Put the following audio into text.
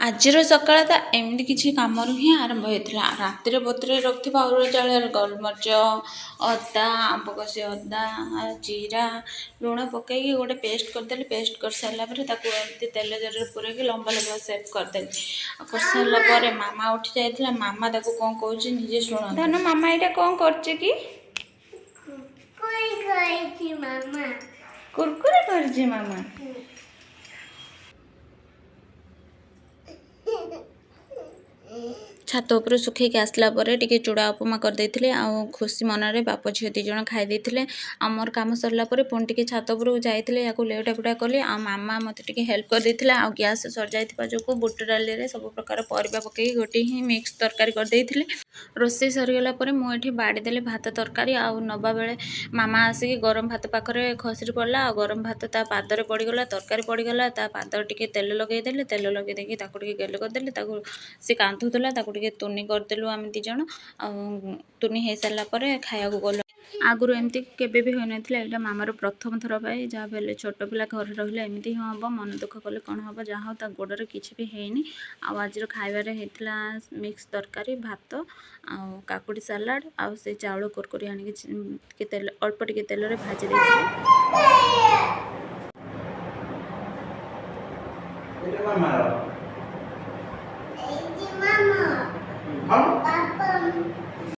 ଆଜିର ସକାଳଟା ଏମିତି କିଛି କାମରୁ ହିଁ ଆରମ୍ଭ ହେଇଥିଲା। ରାତିରେ ବତୁରେଇ ରଖିଥିବା ଅରୁଆ ଚାଉଳରେ ଗୋଲମରିଚ, ଅଦା, ଆମ୍ବକଷି ଅଦା, ଜିରା, ଲୁଣ ପକେଇକି ଗୋଟେ ପେଷ୍ଟ କରିଦେଲି। ପେଷ୍ଟ କରିସାରିଲା ପରେ ତାକୁ ଏମିତି ତେଲ ଜରିରେ ପୁରେଇକି ଲମ୍ବା ଲମ୍ବା ସେପ୍ କରିଦେଲି। କରିସାରିଲା ପରେ ମାମା ଉଠି ଯାଇଥିଲା। ମାମା ତାକୁ କ'ଣ କହୁଛି ନିଜେ ଶୁଣନ୍ତୁ। ଧନ, ମାମା ଏଇଟା କ'ଣ କରୁଛି କି? କୁରକୁରେ କରିଛି ମାମା। ଛାତ ଉପରୁ ଶୁଖେଇକି ଆସିଲା ପରେ ଟିକେ ଚୁଡ଼ା ଉପମା କରିଦେଇଥିଲେ। ଆଉ ଖୁସି ମନରେ ବାପ ଝିଅ 2 ଜଣ ଖାଇ ଦେଇଥିଲେ। ଆଉ ମୋର କାମ ସରିଲା ପରେ ପୁଣି ଟିକେ ଛାତ ଉପରକୁ ଯାଇଥିଲେ। ୟାକୁ ଲେଉଟା ଫୁଟା କଲି। ଆଉ ମାମା ମୋତେ ଟିକେ ହେଲ୍ପ କରିଦେଇଥିଲା। ଆଉ ଗ୍ୟାସ୍ ସରିଯାଇଥିବା ଯୋଗୁଁ ବୁଟ ଡାଲିରେ ସବୁ ପ୍ରକାର ପରିବା ପକେଇକି ଗୋଟେ ହିଁ ମିକ୍ସ ତରକାରୀ କରିଦେଇଥିଲି। ରୋଷେଇ ସରିଗଲା ପରେ ମୁଁ ଏଠି ବାଡ଼ି ଦେଲି ଭାତ ତରକାରୀ। ଆଉ ନେବା ବେଳେ ମାମା ଆସିକି ଗରମ ଭାତ ପାଖରେ ଖସିରି ପଡ଼ିଲା। ଆଉ ଗରମ ଭାତ ତା ପାଦରେ ପଡ଼ିଗଲା, ତରକାରୀ ପଡ଼ିଗଲା। ତା ପାଦରେ ଟିକେ ତେଲ ଲଗେଇଦେଲି। ତେଲ ଲଗେଇ ଦେଇକି ତାକୁ ଟିକେ ଗେଲ କରିଦେଲି। ତାକୁ ସେ କାନ୍ଦୁଥିଲା, ତାକୁ ଟିକେ ତୁନି କରିଦେଲୁ ଆମେ 2 ଜଣ। ଆଉ ତୁନି ହେଇସାରିଲା ପରେ ଖାଇବାକୁ ଗଲୁ। ଆଗରୁ ଏମିତି କେବେ ବି ହୋଇନଥିଲା। ଏଇଟା ମାମାର ପ୍ରଥମ ଥର ପାଇଁ। ଯାହା ବି ହେଲେ ଛୋଟ ପିଲା ଘରେ ରହିଲେ ଏମିତି ହିଁ ହେବ। ମନ ଦୁଃଖ କଲେ କ'ଣ ହେବ। ଯାହା ହଉ ତା ଗୋଡ଼ରେ କିଛି ବି ହେଇନି। ଆଉ ଆଜିର ଖାଇବାରେ ହେଇଥିଲା ମିକ୍ସ ତରକାରୀ, ଭାତ, ଆଉ କାକୁଡ଼ି ସାଲାଡ଼, ଆଉ ସେ ଚାଉଳ କୁରକୁରି ଆଣିକି ଟିକେ ତେଲ ଅଳ୍ପ ଟିକେ ତେଲରେ ଭାଜି ଦେଇଥିଲି।